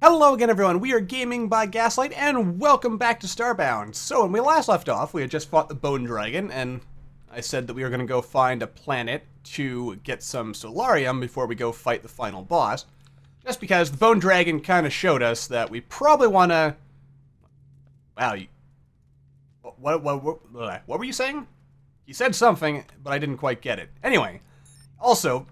Hello again, everyone. We are Gaming by Gaslight, and welcome back to Starbound. So, when we last left off, we had just fought the Bone Dragon, and I said that we were going to go find a planet to get some solarium before we go fight the final boss. Just because the Bone Dragon kind of showed us that we probably want to... Wow, what were you saying? You said something, but I didn't quite get it. Anyway, also,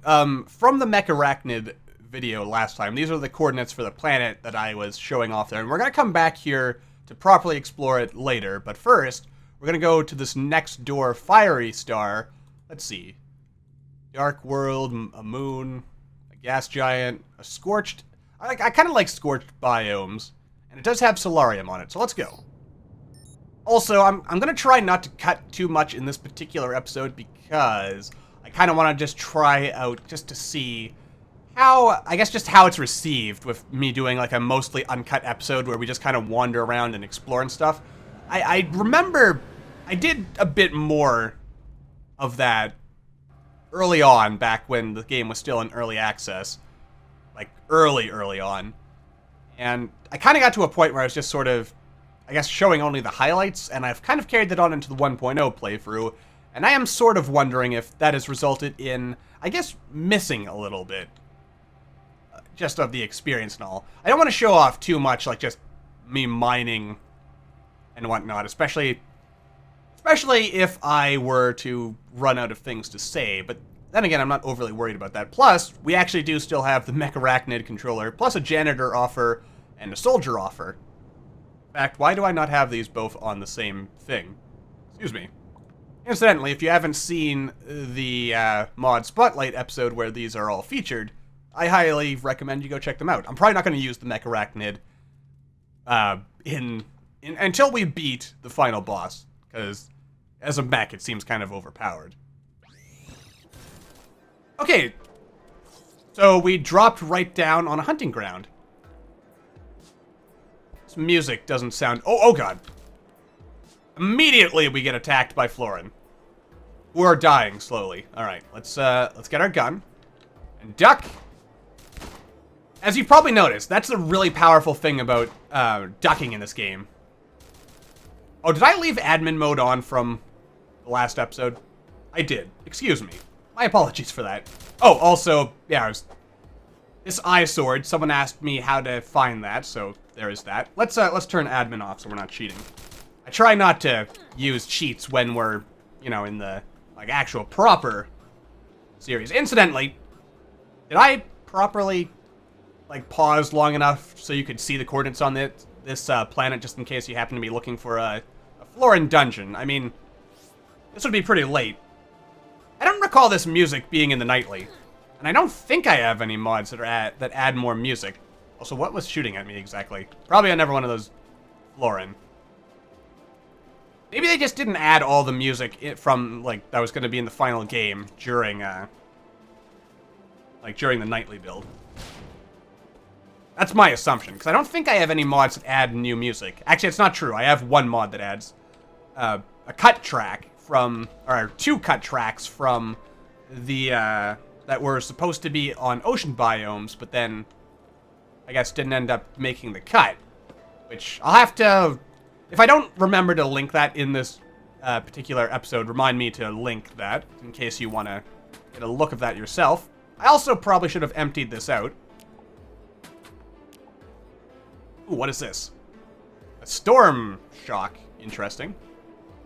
from the mech arachnid video last time, these are the coordinates for the planet that I was showing off there, and we're going to come back here to properly explore it later, but first, we're going to go to this next door fiery star. Let's see. Dark world, a moon, a gas giant, a scorched... I kind of like scorched biomes, and it does have solarium on it, so let's go. Also, I'm going to try not to cut too much in this particular episode because I kind of want to just try out just to see how, I guess just how it's received with me doing like a mostly uncut episode where we just kind of wander around and explore and stuff. I remember I did a bit more of that early on, back when the game was still in early access. Like, early on. And I kind of got to a point where I was just sort of, I guess, showing only the highlights, and I've kind of carried that on into the 1.0 playthrough, and I am sort of wondering if that has resulted in, I guess, missing a little bit. Just of the experience and all. I don't want to show off too much, like just me mining and whatnot, especially if I were to run out of things to say, but then again, I'm not overly worried about that. Plus, we actually do still have the mech arachnid controller, plus a janitor offer and a soldier offer. In fact, why do I not have these both on the same thing? Excuse me. Incidentally, if you haven't seen the mod Spotlight episode where these are all featured, I highly recommend you go check them out. I'm probably not going to use the mech arachnid until we beat the final boss, because as a mech, it seems kind of overpowered. Okay, so we dropped right down on a hunting ground. This music doesn't sound... Oh god. Immediately we get attacked by Florin, who are dying slowly. Alright, let's get our gun and duck. As you've probably noticed, that's a really powerful thing about ducking in this game. Oh, did I leave admin mode on from the last episode? I did. Excuse me. My apologies for that. Oh, also, yeah, this eye sword, someone asked me how to find that, so there is that. Let's turn admin off so we're not cheating. I try not to use cheats when we're, you know, in the, like, actual proper series. Incidentally, did I properly, like, pause long enough so you could see the coordinates on this planet, just in case you happen to be looking for a Florin dungeon? I mean, this would be pretty late. I don't recall this music being in the nightly, and I don't think I have any mods that add more music. Also, what was shooting at me exactly? Probably another one of those Florin. Maybe they just didn't add all the music from, like, that was going to be in the final game during, during the nightly build. That's my assumption, because I don't think I have any mods that add new music. Actually, it's not true. I have one mod that adds a cut track from, or two cut tracks from the, that were supposed to be on ocean biomes, but then, I guess, didn't end up making the cut. Which, I'll have to, if I don't remember to link that in this particular episode, remind me to link that, in case you want to get a look of that yourself. I also probably should have emptied this out. Ooh, what is this? A storm shock. Interesting.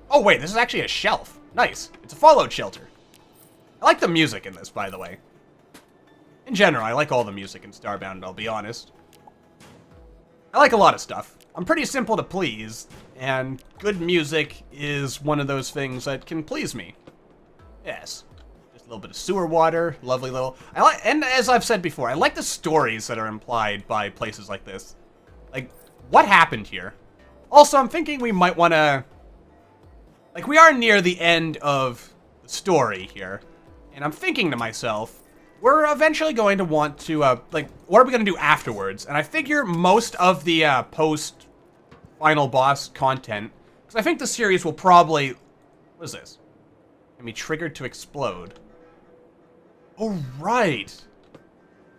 Oh, wait, this is actually a shelf. Nice. It's a fallout shelter. I like the music in this, by the way. In general, I like all the music in Starbound, I'll be honest. I like a lot of stuff. I'm pretty simple to please, and good music is one of those things that can please me. Yes. Just a little bit of sewer water, lovely little... and as I've said before, I like the stories that are implied by places like this. Like, what happened here? Also, I'm thinking we might want to... Like, we are near the end of the story here. And I'm thinking to myself, we're eventually going to want to, like, what are we going to do afterwards? And I figure most of the, post-final boss content... Because I think the series will probably... What is this? Can be triggered to explode. Oh, right.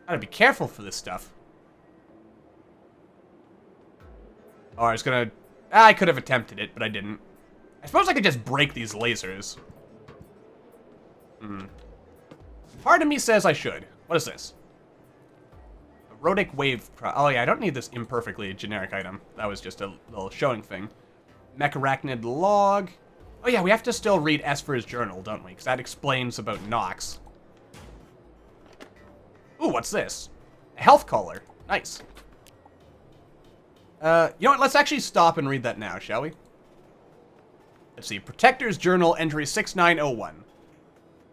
Gotta be careful for this stuff. Oh, I was gonna... I could have attempted it, but I didn't. I suppose I could just break these lasers. Part of me says I should. What is this? Rhotic wave... Oh, yeah, I don't need this imperfectly generic item. That was just a little showing thing. Mecharachnid log. Oh, yeah, we have to still read Esper's journal, don't we? Because that explains about Nox. Ooh, what's this? A health collar. Nice. You know what? Let's actually stop and read that now, shall we? Let's see. Protector's Journal, entry 6901.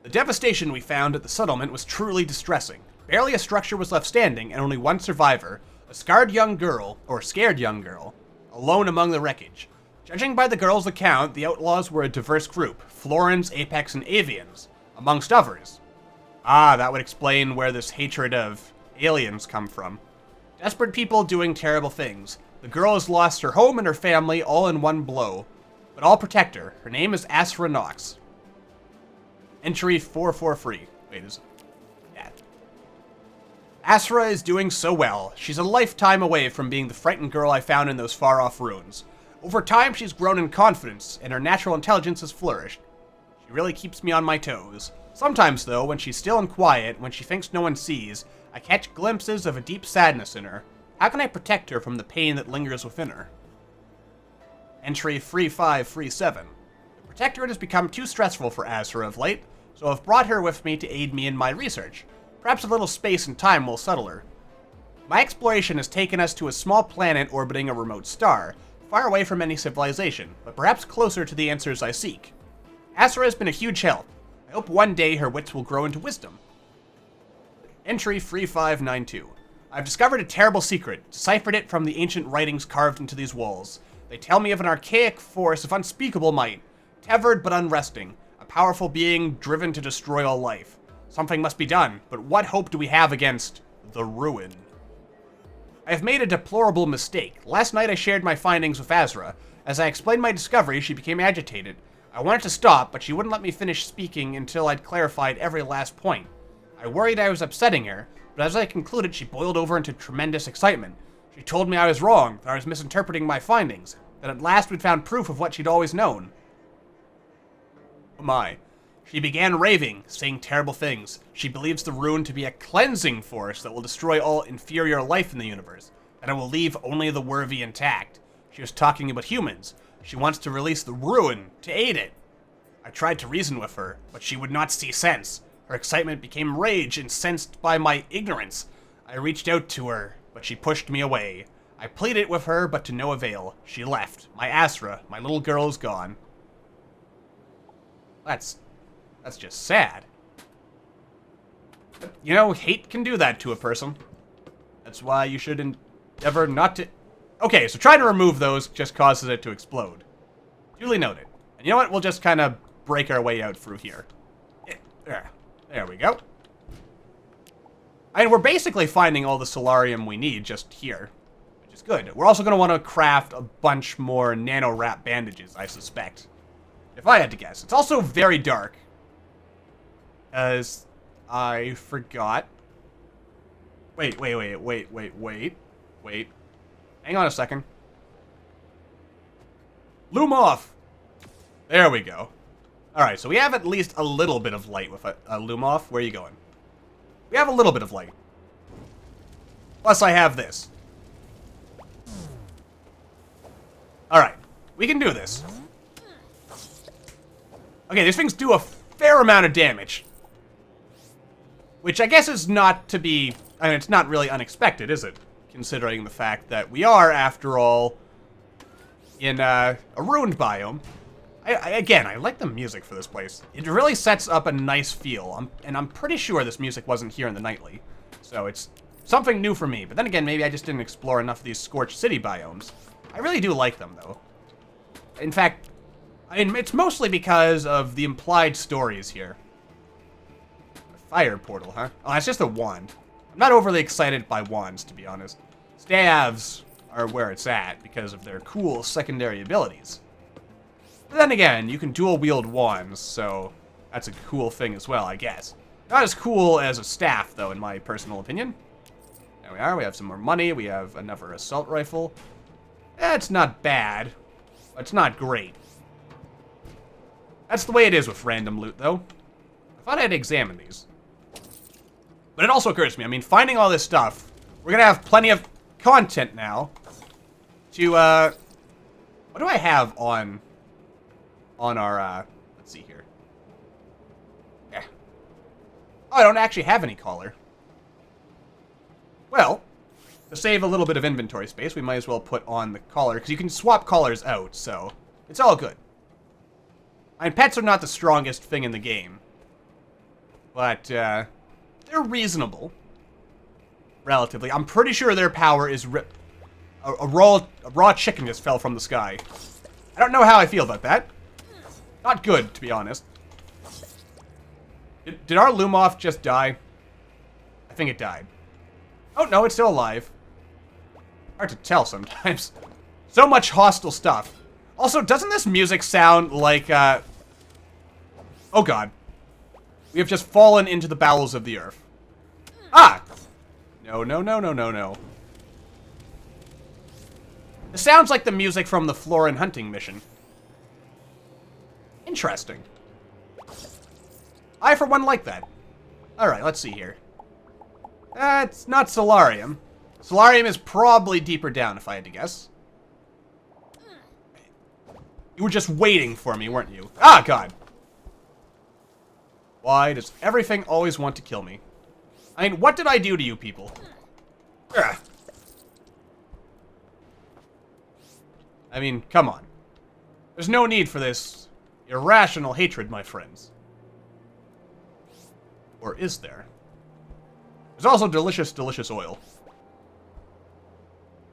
The devastation we found at the settlement was truly distressing. Barely a structure was left standing, and only one survivor, a scared young girl, alone among the wreckage. Judging by the girl's account, the outlaws were a diverse group, Florins, Apex, and Avians, amongst others. Ah, that would explain where this hatred of aliens come from. Desperate people doing terrible things. The girl has lost her home and her family all in one blow. But I'll protect her. Her name is Asra Nox. Entry 443. Wait, is it? Yeah. Asra is doing so well. She's a lifetime away from being the frightened girl I found in those far-off ruins. Over time, she's grown in confidence, and her natural intelligence has flourished. She really keeps me on my toes. Sometimes, though, when she's still and quiet, when she thinks no one sees, I catch glimpses of a deep sadness in her. How can I protect her from the pain that lingers within her? Entry 3537. The Protectorate has become too stressful for Asra of late, so I've brought her with me to aid me in my research. Perhaps a little space and time will settle her. My exploration has taken us to a small planet orbiting a remote star, far away from any civilization, but perhaps closer to the answers I seek. Asra has been a huge help. I hope one day her wits will grow into wisdom. Entry 3592. I've discovered a terrible secret, deciphered it from the ancient writings carved into these walls. They tell me of an archaic force of unspeakable might, tethered but unresting, a powerful being driven to destroy all life. Something must be done, but what hope do we have against the ruin? I have made a deplorable mistake. Last night I shared my findings with Asra. As I explained my discovery, she became agitated. I wanted to stop, but she wouldn't let me finish speaking until I'd clarified every last point. I worried I was upsetting her, but as I concluded, she boiled over into tremendous excitement. She told me I was wrong, that I was misinterpreting my findings, that at last we'd found proof of what she'd always known. Oh my. She began raving, saying terrible things. She believes the ruin to be a cleansing force that will destroy all inferior life in the universe, and it will leave only the worthy intact. She was talking about humans. She wants to release the ruin to aid it. I tried to reason with her, but she would not see sense. Her excitement became rage, incensed by my ignorance. I reached out to her, but she pushed me away. I pleaded with her, but to no avail. She left. My Asra, my little girl, is gone. That's just sad. But, you know, hate can do that to a person. That's why you should endeavor not to... Okay, so trying to remove those just causes it to explode. Duly noted. And you know what? We'll just kind of break our way out through here. There we go. I mean, we're basically finding all the solarium we need just here, which is good. We're also going to want to craft a bunch more nano-wrap bandages, I suspect. If I had to guess. It's also very dark. As I forgot. Wait. Hang on a second. Loom off! There we go. Alright, so we have at least a little bit of light with a loom off. Where are you going? We have a little bit of light. Plus I have this. Alright, we can do this. Okay, these things do a fair amount of damage. Which I guess is not to be... I mean, it's not really unexpected, is it? Considering the fact that we are, after all, in a ruined biome. Again, I like the music for this place. It really sets up a nice feel. And I'm pretty sure this music wasn't here in the Nightly. So it's something new for me. But then again, maybe I just didn't explore enough of these scorched city biomes. I really do like them, though. In fact, I mean, it's mostly because of the implied stories here. A fire portal, huh? Oh, that's just a wand. I'm not overly excited by wands, to be honest. Staves are where it's at because of their cool secondary abilities. But then again, you can dual-wield wands, so that's a cool thing as well, I guess. Not as cool as a staff, though, in my personal opinion. There we are. We have some more money. We have another assault rifle. It's not bad. It's not great. That's the way it is with random loot, though. I thought I had to examine these. But it also occurs to me, I mean, finding all this stuff, we're gonna have plenty of content now to, what do I have on our, let's see here. Yeah. Oh, I don't actually have any collar. Well, to save a little bit of inventory space, we might as well put on the collar, because you can swap collars out, so it's all good. I mean, pets are not the strongest thing in the game, but they're reasonable, relatively. I'm pretty sure their power is a raw chicken just fell from the sky. I don't know how I feel about that. Not good, to be honest. Did our Lumoth just die? I think it died. Oh, no, it's still alive. Hard to tell sometimes. So much hostile stuff. Also, doesn't this music sound like, oh god. We have just fallen into the bowels of the earth. Ah! No, no, no, no, no, no. It sounds like the music from the Florin hunting mission. Interesting. I, for one, like that. Alright, let's see here. It's not solarium. Solarium is probably deeper down, if I had to guess. You were just waiting for me, weren't you? Ah, God! Why does everything always want to kill me? I mean, what did I do to you people? Ugh. I mean, come on. There's no need for this irrational hatred, my friends. Or is there? There's also delicious, delicious oil.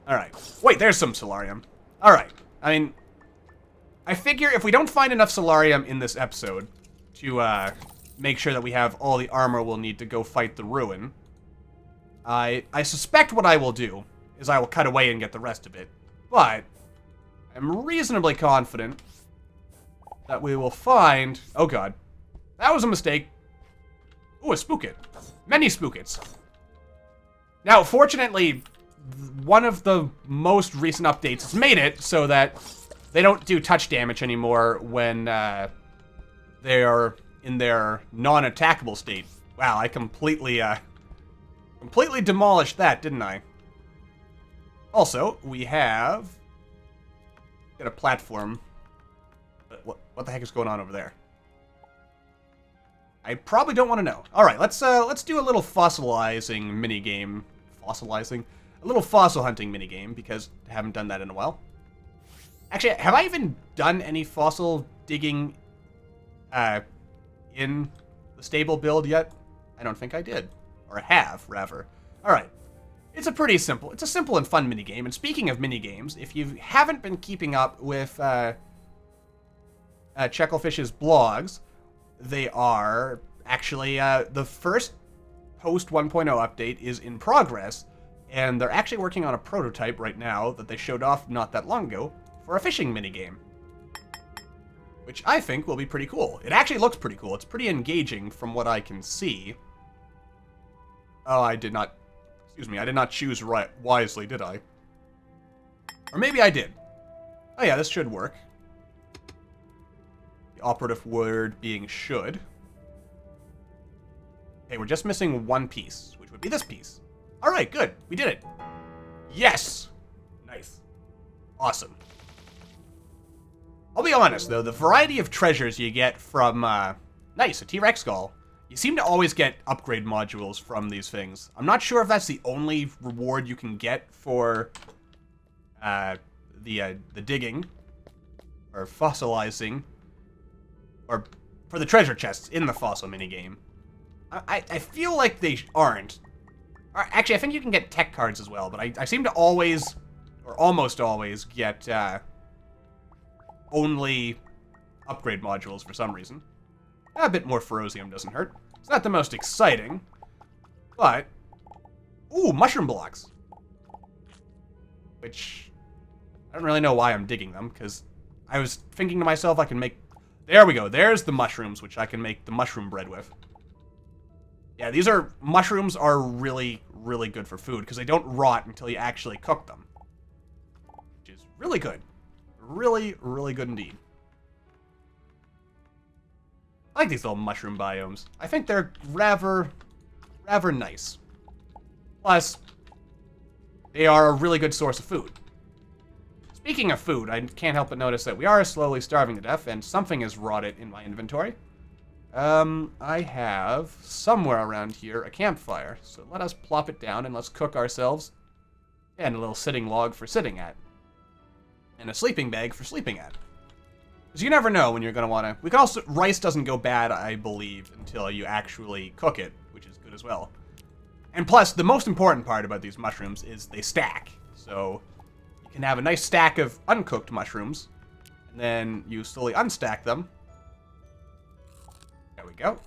Alright. Wait, there's some solarium. Alright. I mean, I figure if we don't find enough solarium in this episode to make sure that we have all the armor we'll need to go fight the ruin, I suspect what I will do is I will cut away and get the rest of it. But I'm reasonably confident that we will find... Oh god. That was a mistake. Ooh, a spookit. Many spookits. Now, fortunately, one of the most recent updates has made it so that they don't do touch damage anymore when they are in their non-attackable state. Wow, I completely demolished that, didn't I? Also, we have... got a platform. What the heck is going on over there? I probably don't want to know. All right, let's do a little fossilizing minigame. Fossilizing? A little fossil hunting minigame, because I haven't done that in a while. Actually, have I even done any fossil digging in the stable build yet? I don't think I did. Or I have, rather. All right. It's a simple and fun minigame. And speaking of minigames, if you haven't been keeping up with Chucklefish's blogs, they are actually, the first post 1.0 update is in progress, and they're actually working on a prototype right now that they showed off not that long ago for a fishing minigame, which I think will be pretty cool. It actually looks pretty cool. It's pretty engaging from what I can see. Oh, I did not choose wisely, did I? Or maybe I did. Oh yeah, this should work. The operative word being should. Okay, we're just missing one piece, which would be this piece. Alright, good. We did it. Yes! Nice. Awesome. I'll be honest, though, the variety of treasures you get from, nice, a T-Rex skull. You seem to always get upgrade modules from these things. I'm not sure if that's the only reward you can get for, the digging, or fossilizing, or for the treasure chests in the fossil minigame. I feel like they aren't. Actually, I think you can get tech cards as well, but I seem to always, or almost always, get, only upgrade modules for some reason. A bit more ferrosium doesn't hurt. It's not the most exciting, but... Ooh, mushroom blocks! Which... I don't really know why I'm digging them, because I was thinking to myself I can make... There we go, there's the mushrooms, which I can make the mushroom bread with. Yeah, mushrooms are really, really good for food, because they don't rot until you actually cook them. which is really good. Really, really good indeed. I like these little mushroom biomes. I think they're rather nice. Plus, they are a really good source of food. Speaking of food, I can't help but notice that we are slowly starving to death, and something is rotted in my inventory. I have, somewhere around here, a campfire. So let us plop it down and let's cook ourselves. And a little sitting log for sitting at. And a sleeping bag for sleeping at. Because you never know when you're going to want to... We can also... Rice doesn't go bad, I believe, until you actually cook it, which is good as well. And plus, the most important part about these mushrooms is they stack. So you can have a nice stack of uncooked mushrooms, and then you slowly unstack them. There we go.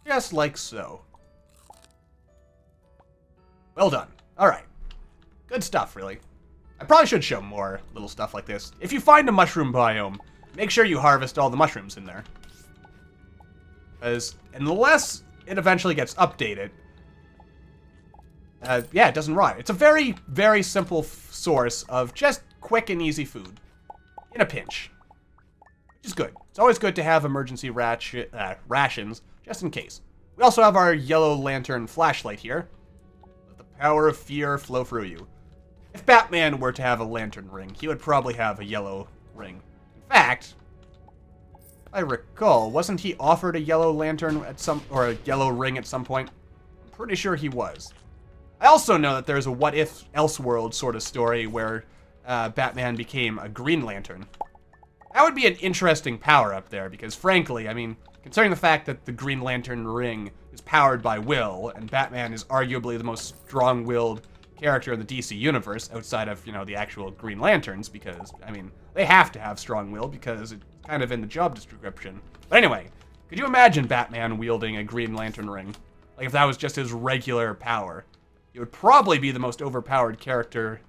Just like so. Well done. Alright. Good stuff, really. I probably should show more little stuff like this. If you find a mushroom biome, make sure you harvest all the mushrooms in there. Because unless it eventually gets updated, yeah, it doesn't rot. It's a very, very simple source of just quick and easy food. In a pinch. Which is good. It's always good to have emergency rations, just in case. We also have our yellow lantern flashlight here. Let the power of fear flow through you. If Batman were to have a lantern ring, he would probably have a yellow ring. In fact, I recall, wasn't he offered a yellow lantern at or a yellow ring at some point? I'm pretty sure he was. I also know that there's a what if Elseworld sort of story where Batman became a Green Lantern. That would be an interesting power up there because frankly, I mean, considering the fact that the Green Lantern ring is powered by will and Batman is arguably the most strong-willed character in the DC universe outside of, you know, the actual Green Lanterns because, I mean, they have to have strong will because it's kind of in the job description. But anyway, could you imagine Batman wielding a Green Lantern ring? Like if that was just his regular power. It would probably be the most overpowered character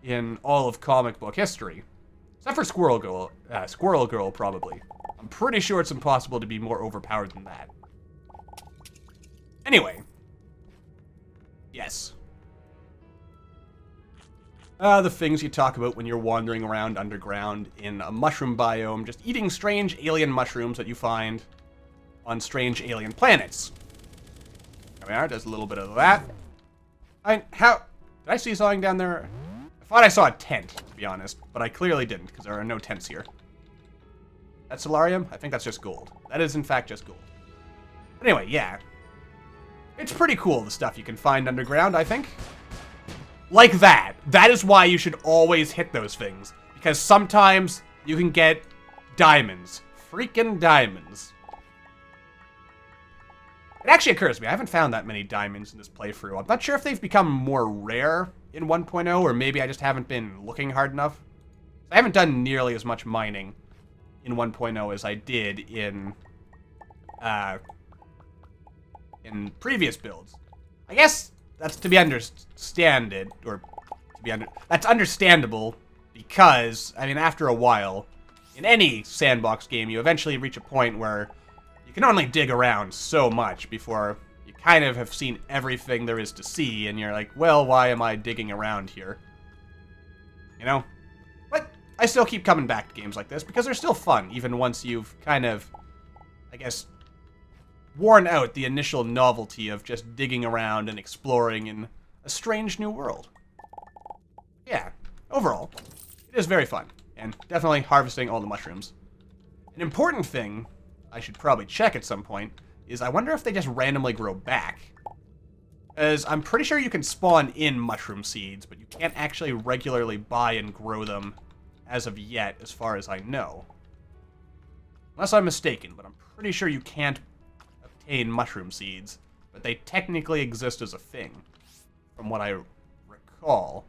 in all of comic book history. Except for Squirrel Girl, probably. I'm pretty sure it's impossible to be more overpowered than that. Anyway. Yes. The things you talk about when you're wandering around underground in a mushroom biome, just eating strange alien mushrooms that you find on strange alien planets. There we are, there's a little bit of that. Did I see something down there? I thought I saw a tent, to be honest, but I clearly didn't, because there are no tents here. That solarium? I think that's just gold. That is, in fact, just gold. But anyway, yeah. It's pretty cool, the stuff you can find underground, I think. Like that. That is why you should always hit those things. Because sometimes you can get diamonds. Freaking diamonds. It actually occurs to me, I haven't found that many diamonds in this playthrough. I'm not sure if they've become more rare in 1.0, or maybe I just haven't been looking hard enough. I haven't done nearly as much mining in 1.0 as I did in previous builds. I guess that's to be understood, or that's understandable, because, I mean, after a while, in any sandbox game, you eventually reach a point where you can only dig around so much before you kind of have seen everything there is to see, and you're like, well, why am I digging around here? You know? But I still keep coming back to games like this, because they're still fun, even once you've kind of, I guess, worn out the initial novelty of just digging around and exploring in a strange new world. Yeah, overall, it is very fun, and definitely harvesting all the mushrooms. An important thing I should probably check at some point is I wonder if they just randomly grow back. As I'm pretty sure you can spawn in mushroom seeds, but you can't actually regularly buy and grow them as of yet, as far as I know. Unless I'm mistaken, but I'm pretty sure you can't obtain mushroom seeds, but they technically exist as a thing, from what I recall.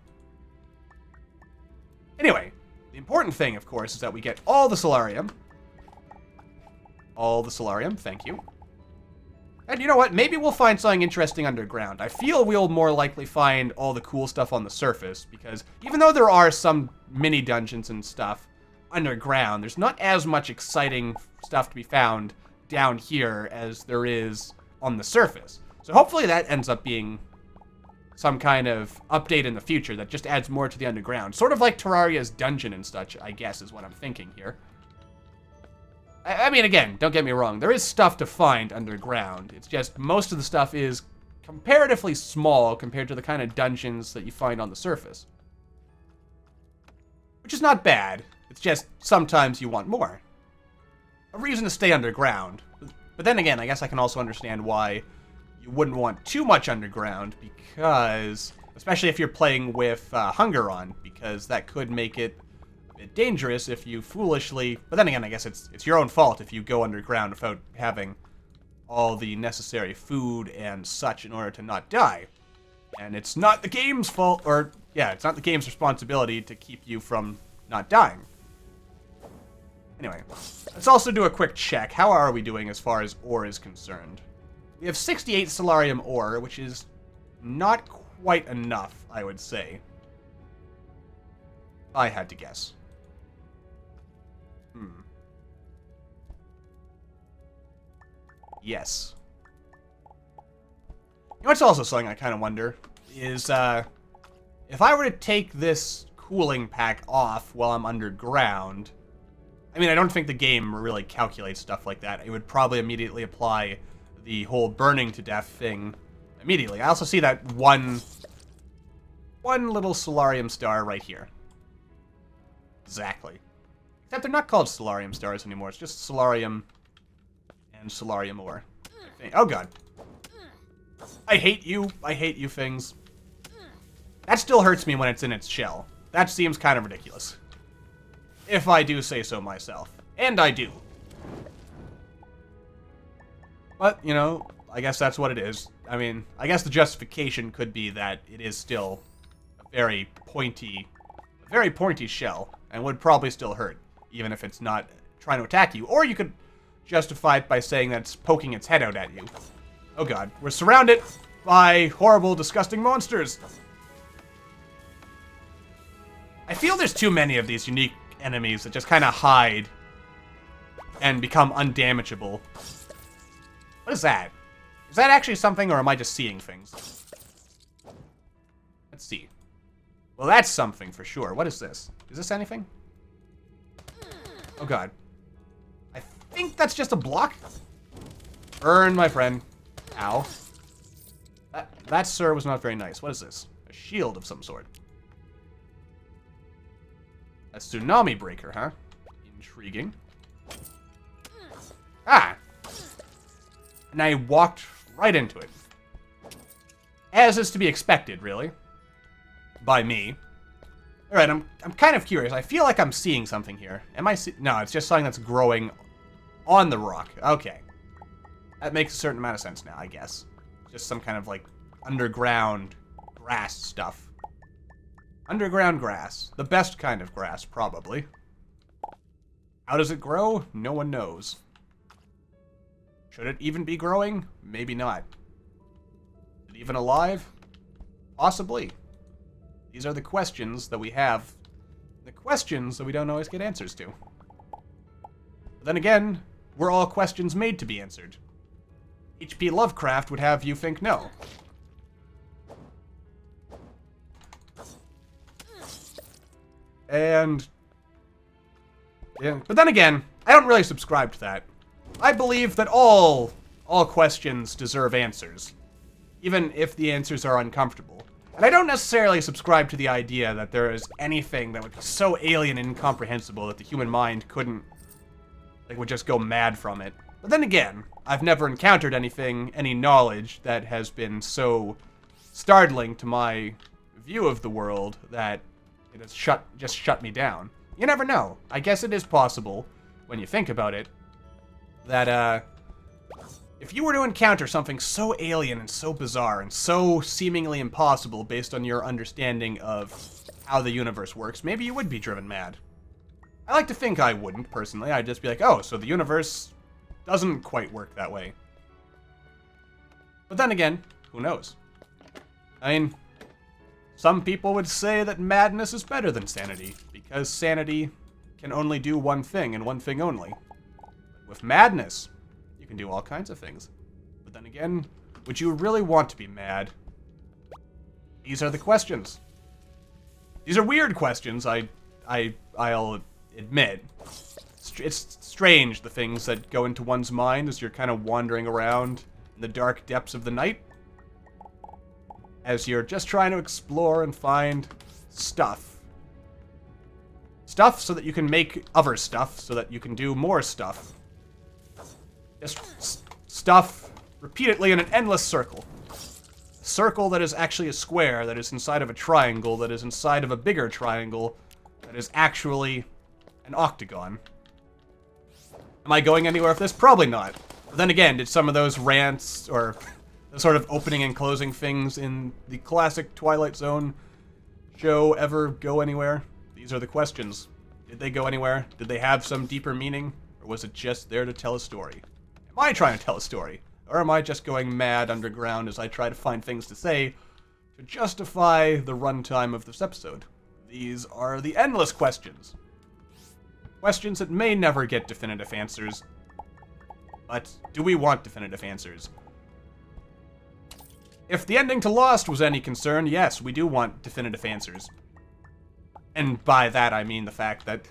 Anyway, the important thing, of course, is that we get all the solarium. All the solarium, thank you. And you know what? Maybe we'll find something interesting underground. I feel we'll more likely find all the cool stuff on the surface, because even though there are some mini dungeons and stuff underground, there's not as much exciting stuff to be found down here as there is on the surface. So hopefully that ends up being some kind of update in the future that just adds more to the underground. Sort of like Terraria's dungeon and such, I guess, is what I'm thinking here. I mean, again, don't get me wrong. There is stuff to find underground. It's just most of the stuff is comparatively small compared to the kind of dungeons that you find on the surface. Which is not bad. It's just sometimes you want more. A reason to stay underground. But then again, I guess I can also understand why you wouldn't want too much underground, because, especially if you're playing with hunger on, because that could make it a bit dangerous if you foolishly, but then again, I guess it's your own fault if you go underground without having all the necessary food and such in order to not die. And it's not the game's fault, or, yeah, it's not the game's responsibility to keep you from not dying. Anyway, let's also do a quick check. How are we doing as far as ore is concerned? We have 68 solarium ore, which is not quite enough, I would say. If I had to guess. Yes. You know what's also something I kind of wonder is, if I were to take this cooling pack off while I'm underground, I mean, I don't think the game really calculates stuff like that. It would probably immediately apply the whole burning to death thing immediately. I also see that one little solarium star right here. Exactly. Except they're not called solarium stars anymore. It's just solarium and solarium ore. Oh god. I hate you. I hate you things. That still hurts me when it's in its shell. That seems kind of ridiculous. If I do say so myself. And I do. But, you know, I guess that's what it is. I mean, I guess the justification could be that it is still a very pointy shell, and would probably still hurt, even if it's not trying to attack you. Or you could justify it by saying that it's poking its head out at you. Oh god, we're surrounded by horrible, disgusting monsters. I feel there's too many of these unique enemies that just kind of hide and become undamageable. What is that? Is that actually something, or am I just seeing things? Let's see. Well, that's something for sure. What is this? Is this anything? Oh god. I think that's just a block. Burn, my friend. Ow. That, sir, was not very nice. What is this? A shield of some sort. A tsunami breaker, huh? Intriguing. Ah! And I walked right into it. As is to be expected, really. By me. Alright, I'm kind of curious. I feel like I'm seeing something here. Am I no, it's just something that's growing on the rock. Okay. That makes a certain amount of sense now, I guess. Just some kind of, like, underground grass stuff. Underground grass. The best kind of grass, probably. How does it grow? No one knows. Should it even be growing? Maybe not. Is it even alive? Possibly. These are the questions that we have. The questions that we don't always get answers to. But then again, we're all questions made to be answered. H.P. Lovecraft would have you think no. And yeah, but then again, I don't really subscribe to that. I believe that all questions deserve answers, even if the answers are uncomfortable. And I don't necessarily subscribe to the idea that there is anything that would be so alien and incomprehensible that the human mind couldn't, like, would just go mad from it. But then again, I've never encountered anything, any knowledge that has been so startling to my view of the world that it has just shut me down. You never know. I guess it is possible, when you think about it, that, if you were to encounter something so alien and so bizarre and so seemingly impossible based on your understanding of how the universe works, maybe you would be driven mad. I like to think I wouldn't, personally. I'd just be like, oh, so the universe doesn't quite work that way. But then again, who knows? I mean, some people would say that madness is better than sanity, because sanity can only do one thing and one thing only. But with madness, you can do all kinds of things. But then again, would you really want to be mad? These are the questions. These are weird questions, I'll admit. It's strange, the things that go into one's mind as you're kind of wandering around in the dark depths of the night. As you're just trying to explore and find stuff. Stuff so that you can make other stuff, so that you can do more stuff. Just stuff repeatedly in an endless circle. A circle that is actually a square, that is inside of a triangle, that is inside of a bigger triangle, that is actually an octagon. Am I going anywhere with this? Probably not. But then again, did some of those rants, or the sort of opening and closing things in the classic Twilight Zone show ever go anywhere? These are the questions. Did they go anywhere? Did they have some deeper meaning? Or was it just there to tell a story? Am I trying to tell a story? Or am I just going mad underground as I try to find things to say to justify the runtime of this episode? These are the endless questions. Questions that may never get definitive answers. But do we want definitive answers? If the ending to Lost was any concern, yes, we do want definitive answers. And by that I mean the fact that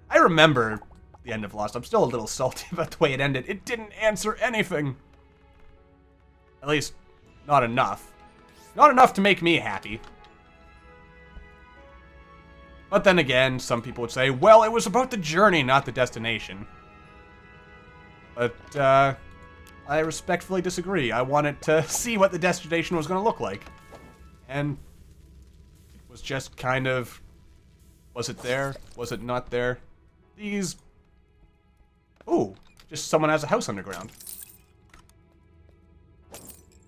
I remember the end of Lost. I'm still a little salty about the way it ended. It didn't answer anything. At least, not enough. Not enough to make me happy. But then again, some people would say, well, it was about the journey, not the destination. But, I respectfully disagree. I wanted to see what the destination was going to look like. And it was just kind of, was it there? Was it not there? These... Ooh, just someone has a house underground.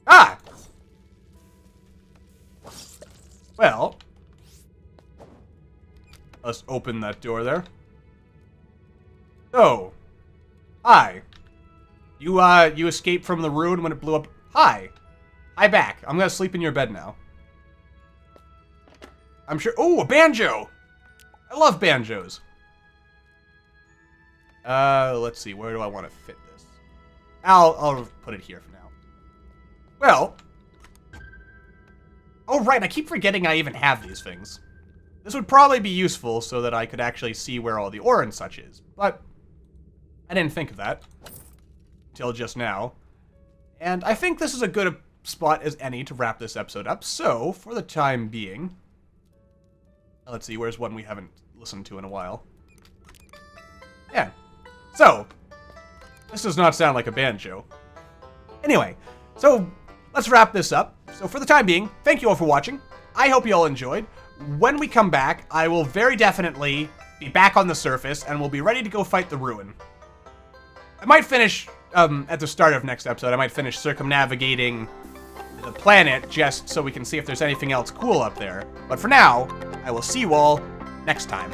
Ah! Well, let's open that door there. Oh. Hi. You escaped from the ruin when it blew up. Hi. Hi back. I'm gonna sleep in your bed now. I'm sure. Oh, a banjo! I love banjos. Let's see. Where do I want to fit this? I'll put it here for now. Well. Oh, right. I keep forgetting I even have these things. This would probably be useful so that I could actually see where all the ore and such is. But I didn't think of that until just now. And I think this is a good spot as any to wrap this episode up. So, for the time being... Let's see, where's one we haven't listened to in a while? Yeah. So, this does not sound like a banjo. Anyway, so let's wrap this up. So for the time being, thank you all for watching. I hope you all enjoyed. When we come back, I will very definitely be back on the surface and we'll be ready to go fight the ruin. I might finish, at the start of next episode, I might finish circumnavigating the planet just so we can see if there's anything else cool up there. But for now, I will see you all next time.